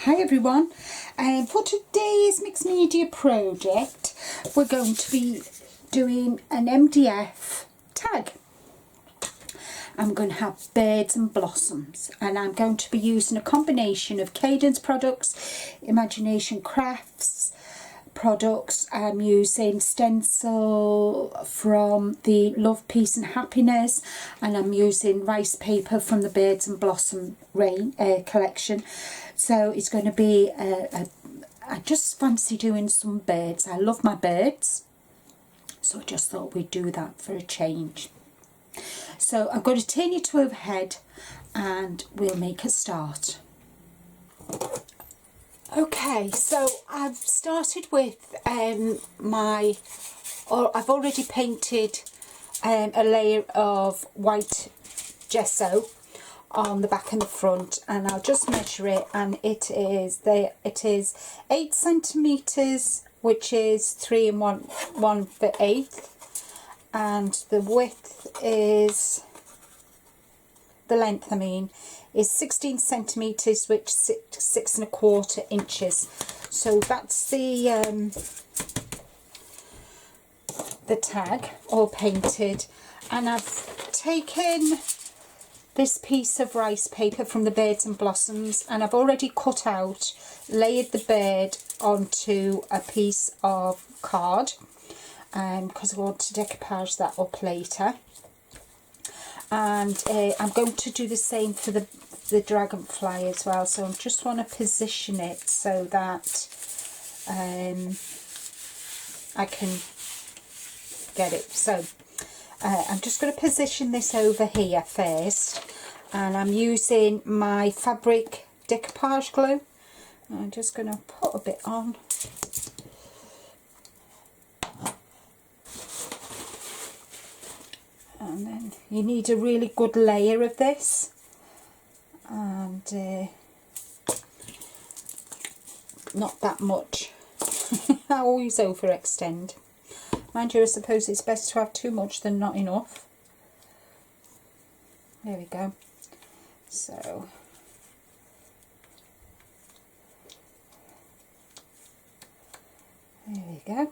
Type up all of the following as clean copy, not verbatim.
Hi everyone, for today's mixed media project we're going to be doing an MDF tag. I'm going to have birds and blossoms, and I'm going to be using a combination of Cadence products, Imagination Crafts products. I'm using stencil from the Love, Peace and Happiness, and I'm using rice paper from the Birds and Blossom collection. So it's going to be I just fancy doing some birds. I love my birds, so I just thought we'd do that for a change. So I'm going to turn you to overhead and we'll make a start. Okay, so I've started with I've already painted a layer of white gesso on the back and the front, and I'll just measure it, and it is 8 centimeters, which is 3 1/8, and the width is the length is 16 centimeters, which is 6 1/4 inches. So that's the tag all painted, and I've taken this piece of rice paper from the Birds and Blossoms, and I've already cut out, layered the bird onto a piece of card because I want to decoupage that up later. And I'm going to do the same for the dragonfly as well, so I just want to position it so that I can get it. So I'm just going to position this over here first, and I'm using my fabric decoupage glue. I'm just going to put a bit on. And then you need a really good layer of this, and not that much. I always overextend. Mind you, I suppose it's better to have too much than not enough. There we go. So there we go.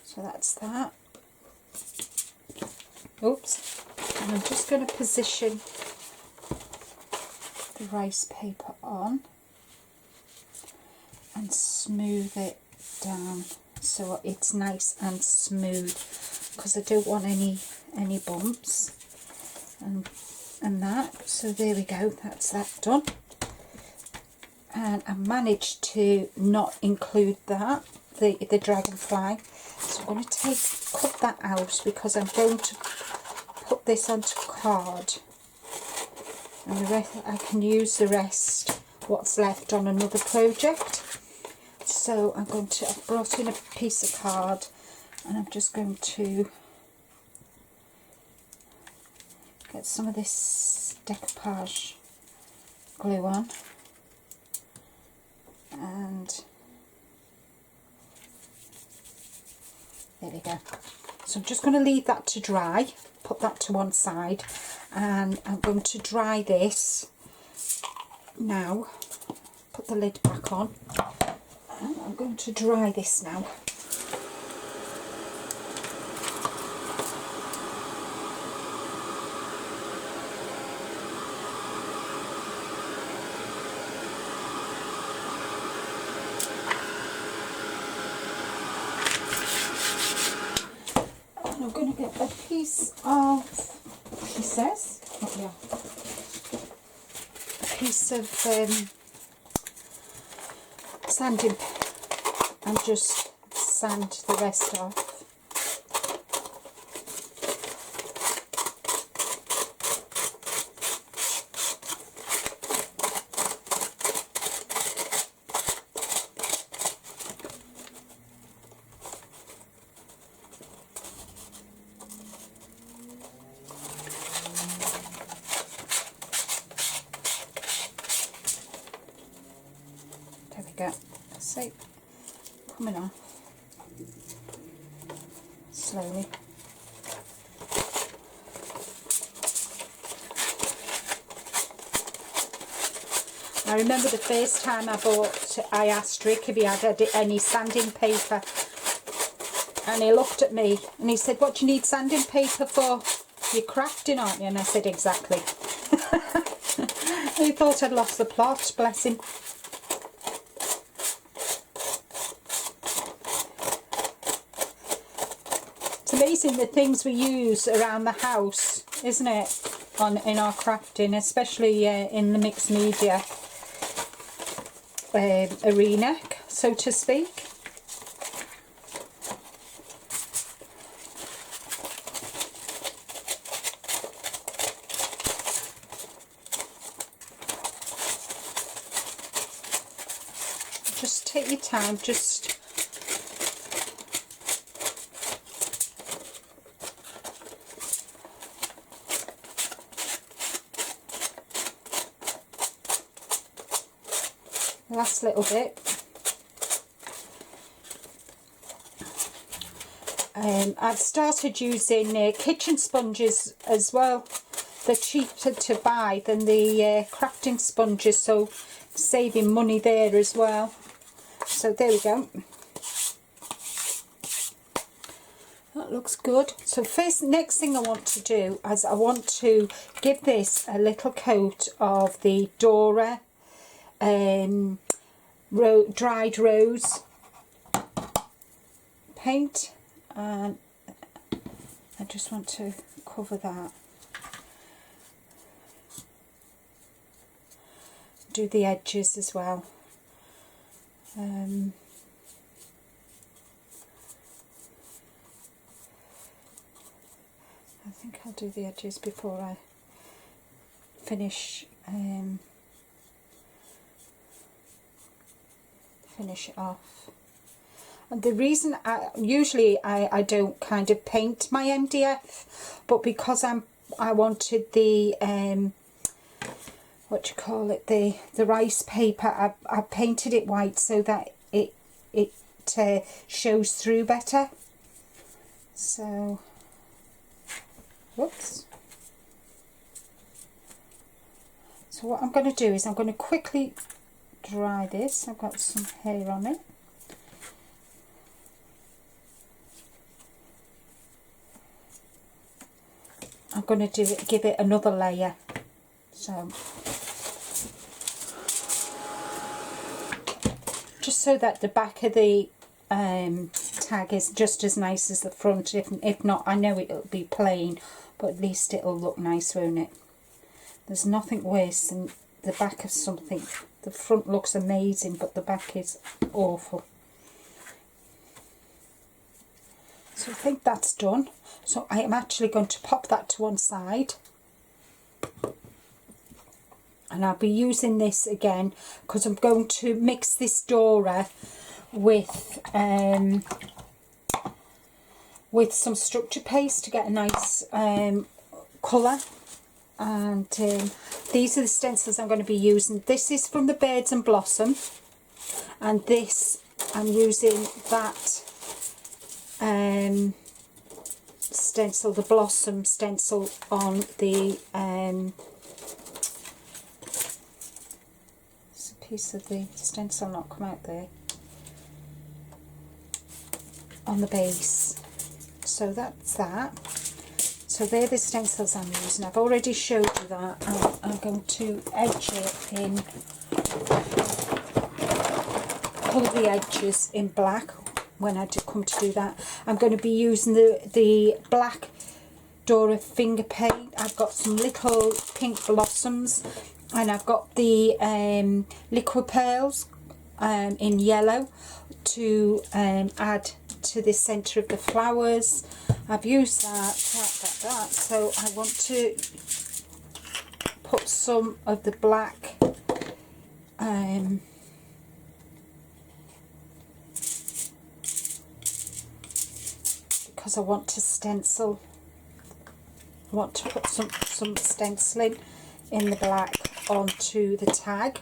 So that's that. Oops. And I'm just going to position the rice paper on and smooth it down so it's nice and smooth, because I don't want any bumps and that. So there we go, that's that done. And I managed to not include that, the dragonfly. So I'm going to cut that out, because I'm going to put this onto card, and the rest I can use the rest, what's left, on another project. So I've brought in a piece of card, and I'm just going to get some of this decoupage glue on, and there we go. So I'm just going to leave that to dry, put that to one side, and I'm going to dry this now. Put the lid back on, and I'm going to dry this now. I'm going to get a piece of, she says, oh yeah, a piece of sanding, and just sand the rest off. There we go. So coming off slowly. I remember the first time I asked Rick if he had any sanding paper, and he looked at me and he said, "What do you need sanding paper for? You're crafting, aren't you?" And I said, "Exactly." He thought I'd lost the plot, bless him. It's amazing the things we use around the house, isn't it, in our crafting, especially in the mixed media arena, so to speak. Just take your time, just last little bit. I've started using kitchen sponges as well. They're cheaper to buy than the crafting sponges, so saving money there as well. So there we go. That looks good. So next thing I want to do is I want to give this a little coat of the Dora dried rose paint, and I just want to cover that. Do the edges as well. I think I'll do the edges before I finish it off. And the reason usually I don't kind of paint my MDF, but because I wanted the what do you call it, the rice paper, I painted it white so that it shows through better. So whoops. So what I'm going to do is I'm going to quickly dry this. I've got some hair on it. I'm going to give it another layer. So just so that the back of the tag is just as nice as the front. If not, I know it'll be plain, but at least it'll look nice, won't it? There's nothing worse than the back of something. The front looks amazing, but the back is awful. So I think that's done. So I am actually going to pop that to one side. And I'll be using this again because I'm going to mix this Dora with some structure paste to get a nice colour. And these are the stencils I'm going to be using. This is from the Birds and Blossom, and this I'm using that stencil, the Blossom stencil, on the it's a piece of the stencil not come out there, on the base. So that's that. So they're the stencils I'm using. I've already showed you that. I'm going to edge it in, colour the edges in black when I come to do that. I'm going to be using the black Dora finger paint. I've got some little pink blossoms, and I've got the liquid pearls in yellow to add to the centre of the flowers. I've used that. So I want to put some of the black because I want to stencil. I want to put some stenciling in the black onto the tag.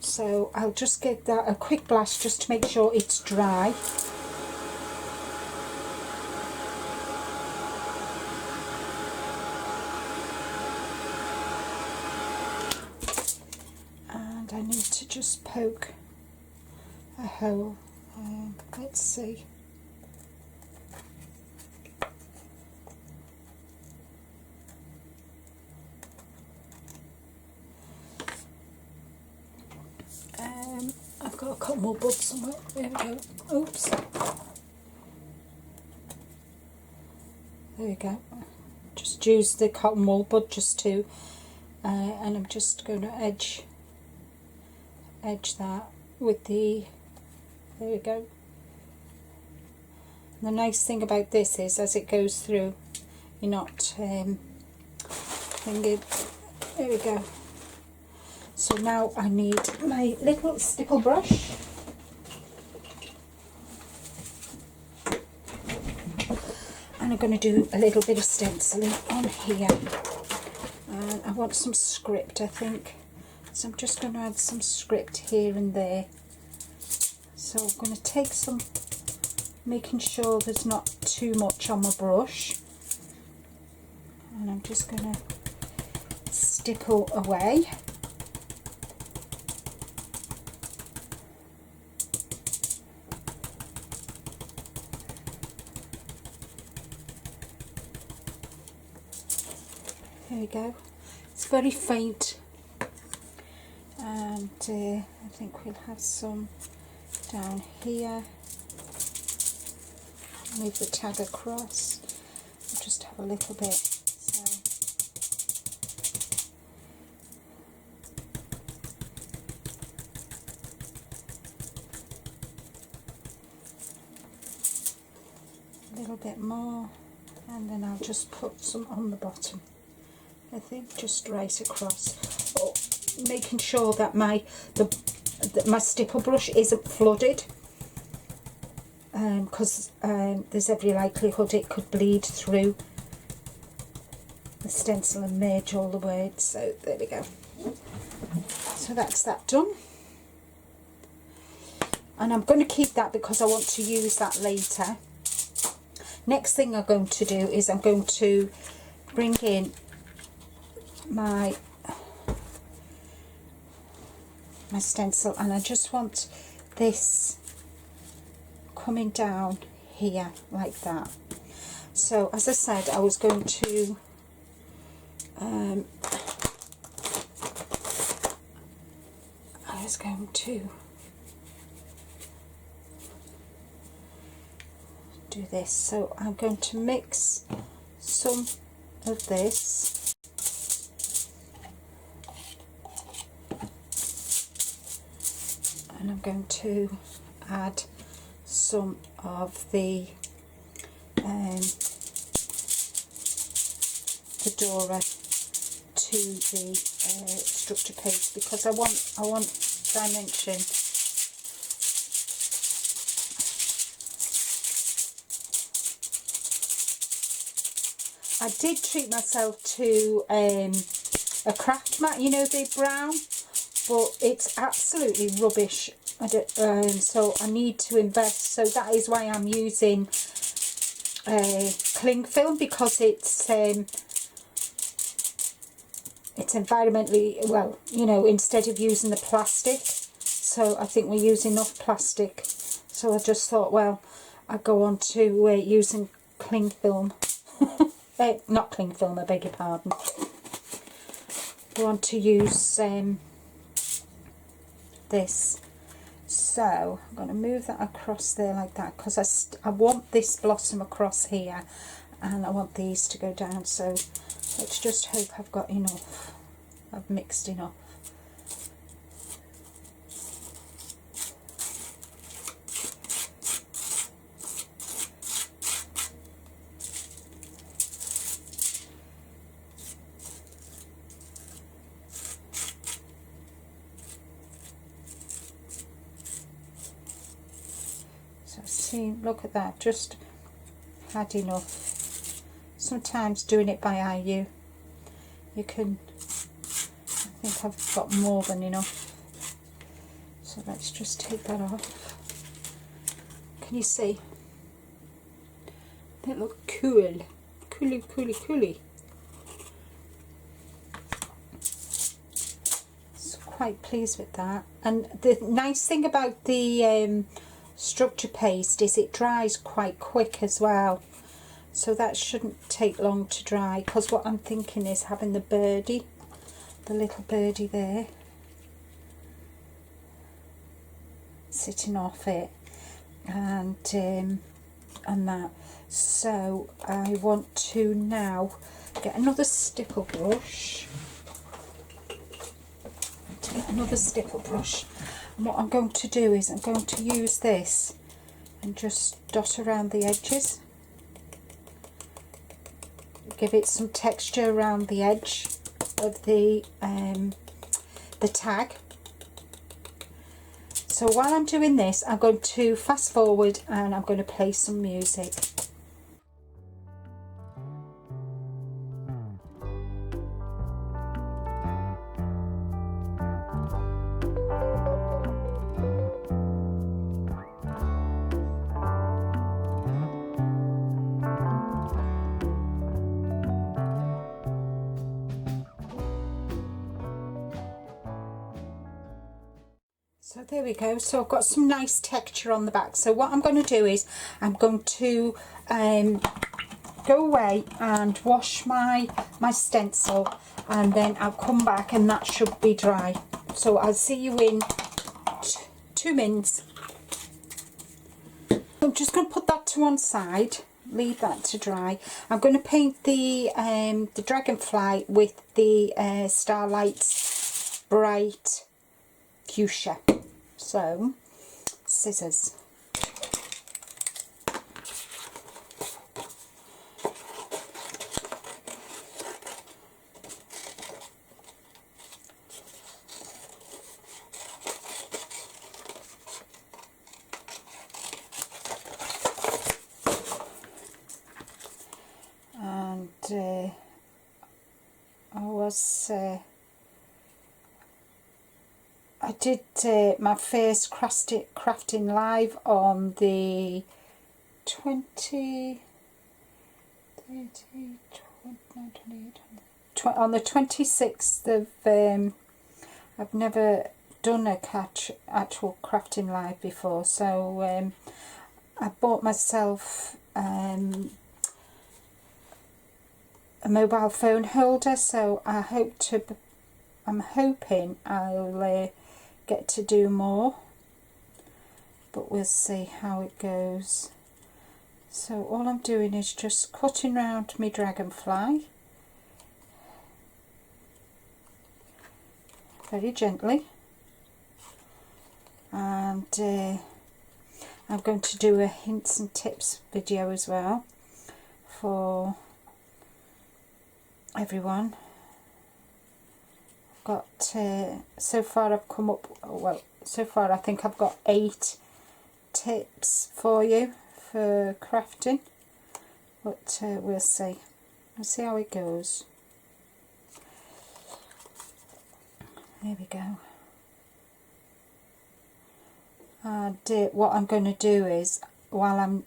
So I'll just give that a quick blast just to make sure it's dry. And I need just poke a hole. Let's see. I've got a cotton wool bud somewhere. There we go. Oops. There we go. Just use the cotton wool bud just to, and I'm just going to edge that with the, there we go. The nice thing about this is as it goes through, you're not thinking, there we go. So now I need my little stipple brush. And I'm going to do a little bit of stenciling on here. And I want some script, I think. So I'm just going to add some script here and there. So I'm going to take some, making sure there's not too much on my brush. And I'm just going to stipple away. There we go. It's very faint, and I think we'll have some down here. Move the tag across. We'll just have a little bit. So a little bit more, and then I'll just put some on the bottom. I think just right across, making sure that my stipple brush isn't flooded, because there's every likelihood it could bleed through the stencil and merge all the words. So there we go. So that's that done, and I'm going to keep that because I want to use that later. Next thing I'm going to do is I'm going to bring in my stencil, and I just want this coming down here like that. So as I said, I was going to do this. So I'm going to mix some of this and I'm going to add some of the Dora to the structure paste, because I want dimension. I did treat myself to a craft mat, you know, the brown, but it's absolutely rubbish. So I need to invest. So that is why I'm using cling film, because it's environmentally, well, you know, instead of using the plastic. So I think we use enough plastic. So I just thought, well, I'd go on to using cling film. Not cling film, I beg your pardon. I want to use this. So I'm going to move that across there like that, because I want this blossom across here, and I want these to go down. So let's just hope I've got enough. I've mixed enough. See, look at that, just had enough. Sometimes doing it by eye, you can, I think I've got more than enough. So let's just take that off. Can you see? They look cool. Cooly, cooly, cooly. It's quite quite pleased with that. And the nice thing about the structure paste is it dries quite quick as well, so that shouldn't take long to dry, because what I'm thinking is having the little birdie there sitting off it, and that. So I want to now get another stipple brush. And what I'm going to do is I'm going to use this and just dot around the edges, give it some texture around the edge of the tag. So while I'm doing this, I'm going to fast forward and I'm going to play some music. So there we go. So I've got some nice texture on the back. So what I'm going to do is I'm going to go away and wash my stencil, and then I'll come back and that should be dry. So I'll see you in 2 minutes. I'm just going to put that to one side, leave that to dry. I'm going to paint the Dragonfly with the Starlight's Bright Fuchsia. So, scissors. And I did my first crafting live on the 26th of I've never done a actual crafting live before, so I bought myself a mobile phone holder, so I'm hoping I'll get to do more, but we'll see how it goes. So all I'm doing is just cutting round my Dragonfly very gently, and I'm going to do a hints and tips video as well for everyone. Got so far I've come up, well, so far I think I've got 8 tips for you for crafting, but we'll see how it goes. There we go. And what I'm going to do is, while I'm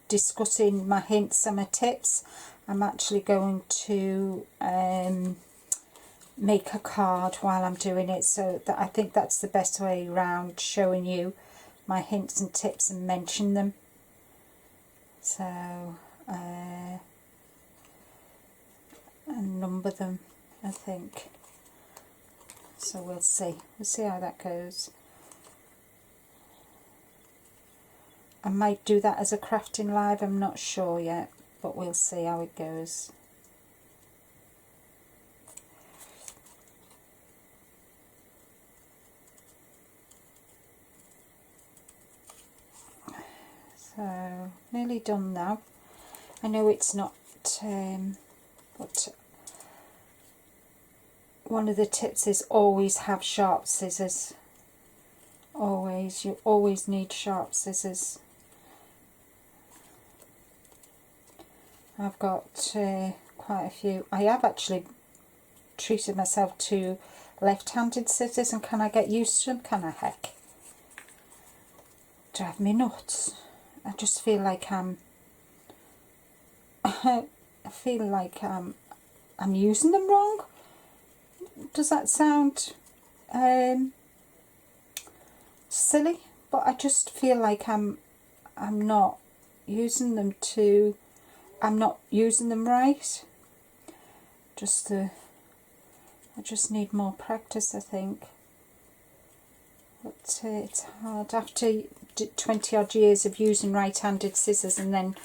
discussing my hints and my tips, I'm actually going to make a card while I'm doing it, so that I think that's the best way around showing you my hints and tips and mention them. So and number them, I think. So we'll see how that goes. I might do that as a crafting live, I'm not sure yet, but we'll see how it goes. So, nearly done now. I know it's not, but one of the tips is always have sharp scissors. Always, you always need sharp scissors. I've got quite a few. I have actually treated myself to left-handed scissors, and can I get used to them? Can I, heck? Drive me nuts. I just feel like I'm I'm using them wrong. Does that sound silly, but I just feel like I'm not using them right. I just need more practice, I think. But it's hard after 20 odd years of using right-handed scissors, and then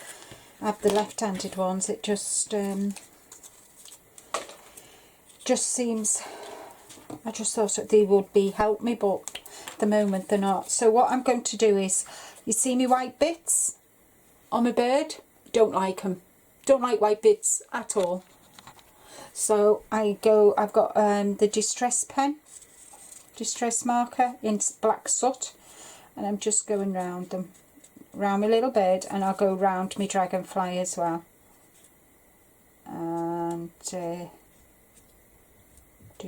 have the left-handed ones. It just seems, I just thought that they would help me, but at the moment they're not. So what I'm going to do is, you see me white bits on my bird? Don't like them. Don't like white bits at all. So I've got the distress marker in black soot, and I'm just going round them, round my little bird, and I'll go round my dragonfly as well, and do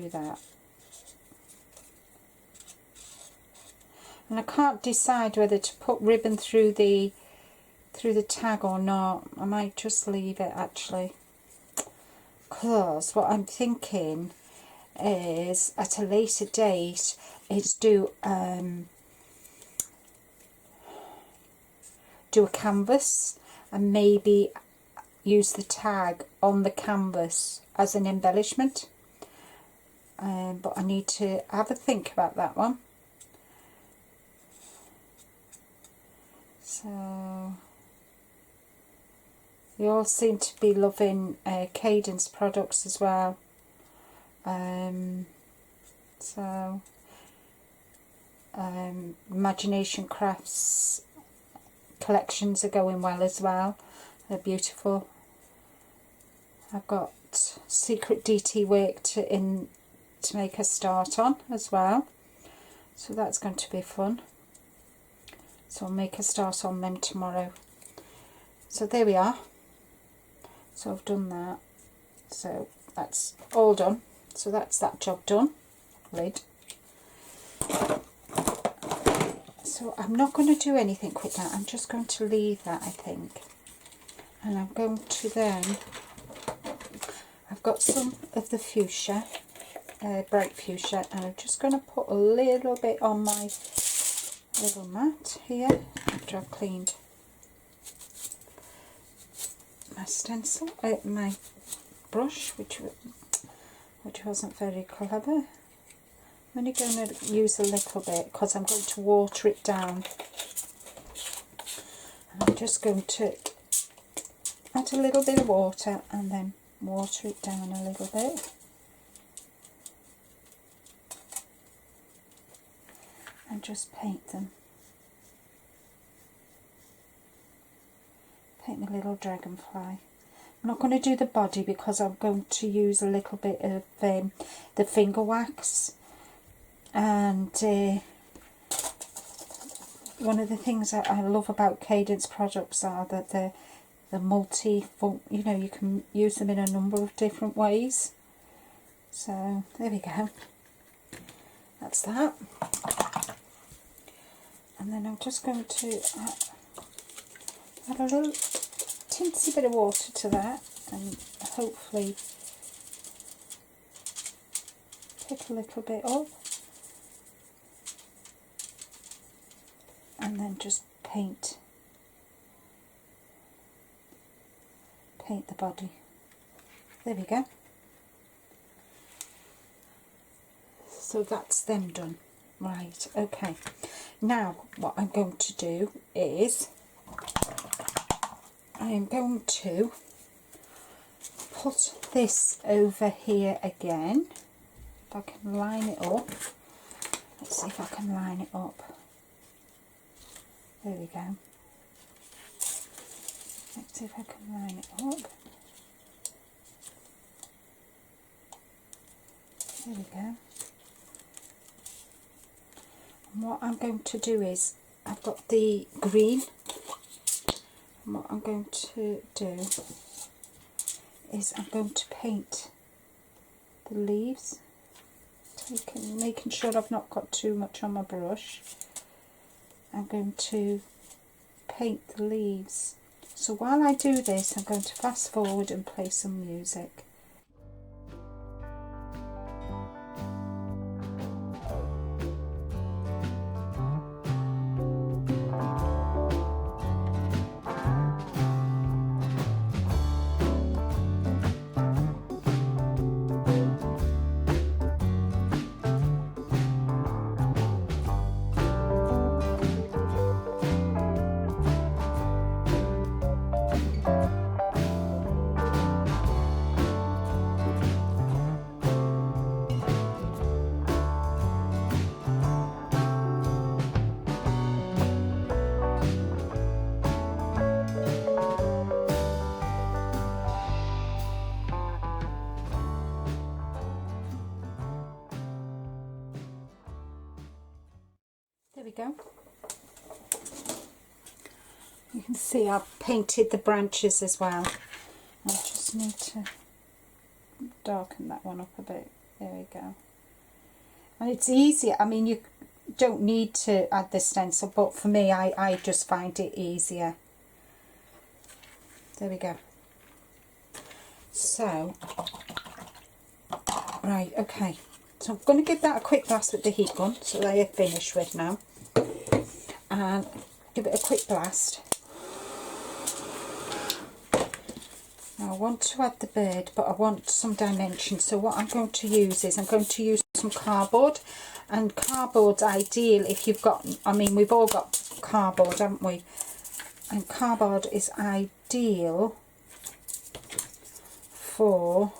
that. And I can't decide whether to put ribbon through the tag or not. I might just leave it, actually, because what I'm thinking is at a later date is do a canvas and maybe use the tag on the canvas as an embellishment, but I need to have a think about that one. So you all seem to be loving Cadence products as well. Imagination Crafts collections are going well as well. They're beautiful. I've got Secret DT work to make a start on as well, so that's going to be fun. So I'll make a start on them tomorrow. So there we are. So I've done that. So that's all done. So that's that job done. Lid. So I'm not going to do anything with that. I'm just going to leave that, I think. And I'm going to then, I've got some of the fuchsia, bright fuchsia, and I'm just going to put a little bit on my little mat here after I've cleaned my stencil, my brush, which wasn't very clever. I'm only going to use a little bit because I'm going to water it down. And I'm just going to add a little bit of water and then water it down a little bit. And just paint them. Paint my little dragonfly. I'm not going to do the body because I'm going to use a little bit of the finger wax. And one of the things that I love about Cadence products are that they're you know, you can use them in a number of different ways. So there we go. That's that. And then I'm just going to add a little teensy bit of water to that, and hopefully pick a little bit up, and then just paint the body. There we go. So that's them done. Right, okay. Now what I'm going to do is I'm going to put this over here again. If I can line it up. Let's see if I can line it up. There we go. Let's see if I can line it up. There we go. And what I'm going to do is, I've got the green, and what I'm going to do is I'm going to paint the leaves, making sure I've not got too much on my brush. I'm going to paint the leaves. So while I do this, I'm going to fast forward and play some music. go. You can see I've painted the branches as well. I just need to darken that one up a bit. There we go. And it's easier. I mean, you don't need to add the stencil, but for me, I just find it easier. There we go. So, right, okay. So I'm going to give that a quick blast with the heat gun, so they are finished with now. And give it a quick blast. Now I want to add the bird, but I want some dimension. So what I'm going to use is I'm going to use some cardboard. And cardboard's ideal if you've got, I mean, we've all got cardboard, haven't we? And cardboard is ideal for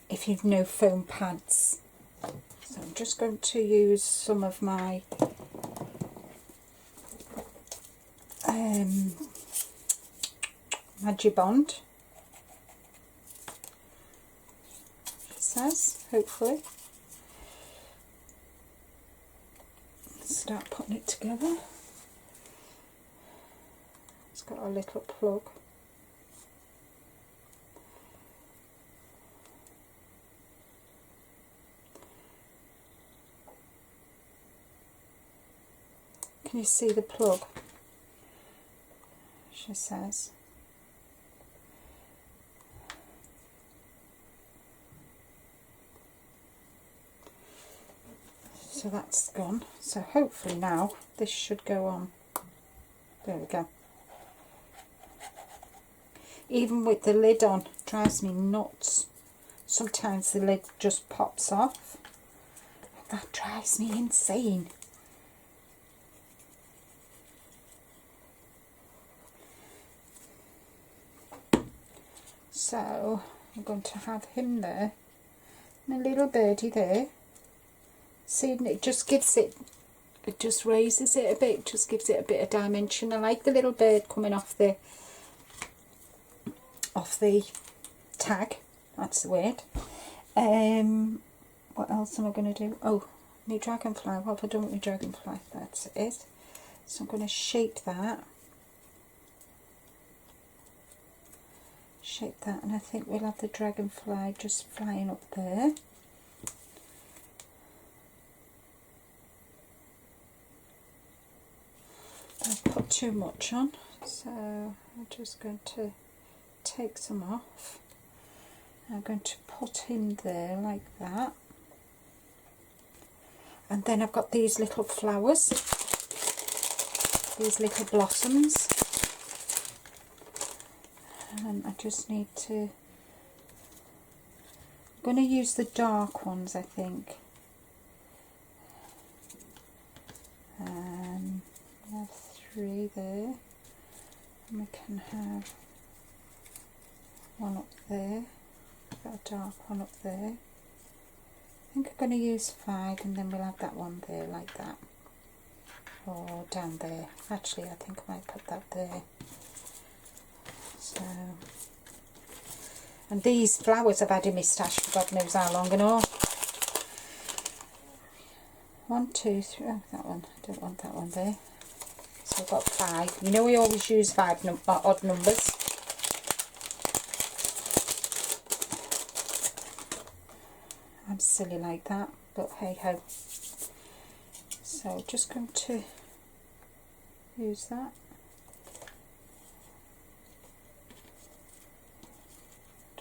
if you've no foam pads. So I'm just going to use some of my Magibond, it says, hopefully. Start putting it together. It's got a little plug. Can you see the plug? She says. So that's gone. So hopefully now this should go on. There we go. Even with the lid on, it drives me nuts. Sometimes the lid just pops off. That drives me insane. So I'm going to have him there and a little birdie there. See, it just gives it, it just raises it a bit, just gives it a bit of dimension. I like the little bird coming off the tag. That's the word. What else am I going to do? Oh, my dragonfly. What have I done with my dragonfly? That's it. So I'm going to shape that. Shape that, and I think we'll have the dragonfly just flying up there. I've put too much on, so I'm just going to take some off. I'm going to put him there like that. And then I've got these little flowers, these little blossoms. And I just need to, I'm going to use the dark ones, I think. We have 3 there, and we can have one up there, got a dark one up there. I think I'm going to use 5, and then we'll have that one there like that, or down there. Actually, I think I might put that there. So, and these flowers I've had in my stash for God knows how long and all. 1, 2, 3. Oh, that one. I don't want that one there. So I've got 5. You know we always use 5 odd numbers. I'm silly like that, but hey ho. So just going to use that.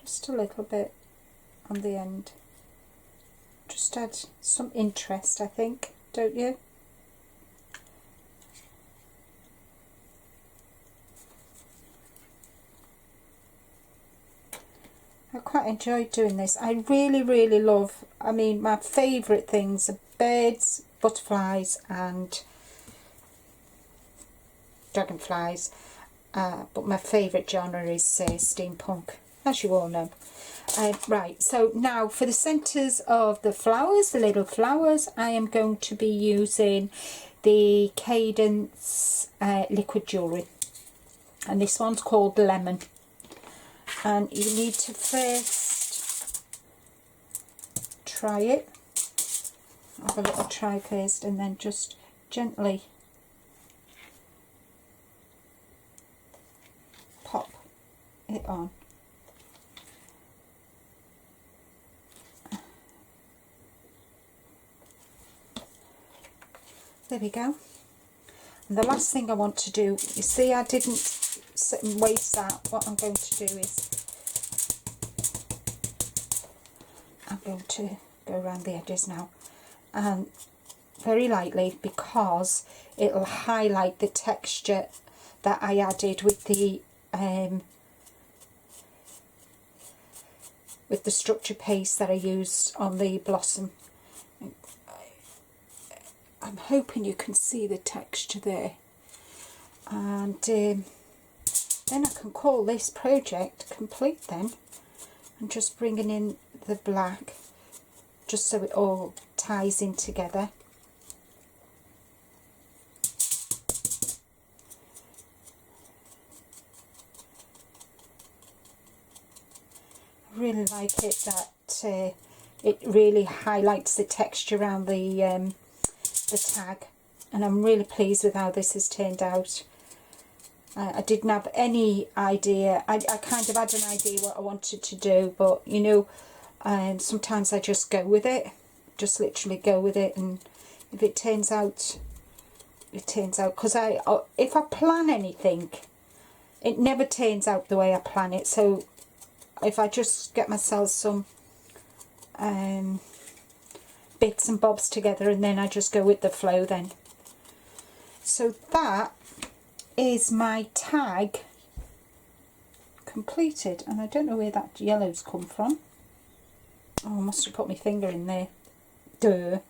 Just a little bit on the end. Just add some interest, I think, don't you? I quite enjoyed doing this. I really love, I mean, my favourite things are birds, butterflies and dragonflies, but my favourite genre is steampunk, as you all know. Right, so now for the centres of the flowers, the little flowers, I am going to be using the Cadence liquid jewellery, and this one's called Lemon. And you need to first try it. Have a little try first and then just gently pop it on. There we go. And the last thing I want to do, you see I didn't sit and waste that. What I'm going to do is I'm going to go around the edges now, and very lightly, because it'll highlight the texture that I added with the structure paste that I used on the blossom. I'm hoping you can see the texture there, and then I can call this project complete then. I'm just bringing in the black just so it all ties in together. I really like it that it really highlights the texture around the tag, and I'm really pleased with how this has turned out. I didn't have any idea. I kind of had an idea what I wanted to do, but you know, sometimes I just go with it, just literally go with it, and if it turns out, it turns out. Because if I plan anything, it never turns out the way I plan it. So if I just get myself some bits and bobs together, and then I just go with the flow then. So that is my tag completed, and I don't know where that yellow's come from. Oh, I must have put my finger in there. Duh,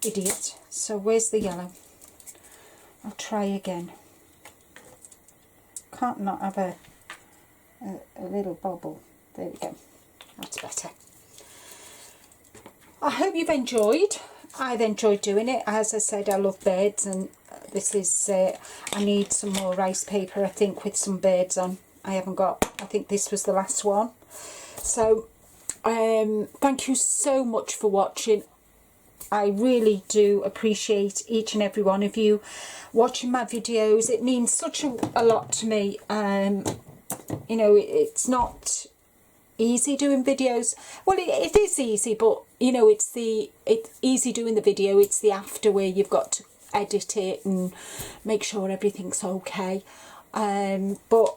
idiot. So where's the yellow? I'll try again. Can't not have a little bobble. There we go. That's better. I hope you've enjoyed. I've enjoyed doing it. As I said, I love birds, and this is, I need some more rice paper, I think, with some birds on. I haven't got, I think this was the last one. So, thank you so much for watching. I really do appreciate each and every one of you watching my videos. It means such a lot to me. You know, it's not easy doing videos. Well, it is easy, but you know, it's easy doing the video. It's the after where you've got to edit it and make sure everything's okay. But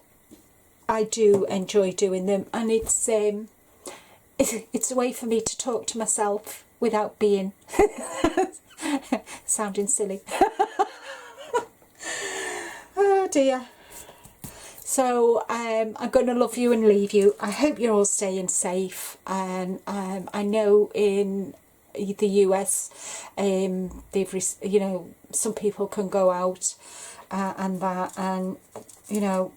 I do enjoy doing them, and it's a way for me to talk to myself without being sounding silly. Oh dear. So I'm going to love you and leave you. I hope you're all staying safe. And I know in the US, they've, you know, some people can go out and that, and you know,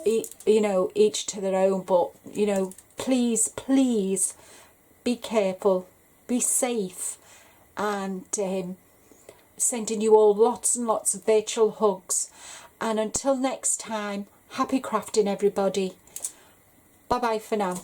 each to their own. But you know, please be careful, be safe, and sending you all lots and lots of virtual hugs. And until next time, happy crafting everybody. Bye bye for now.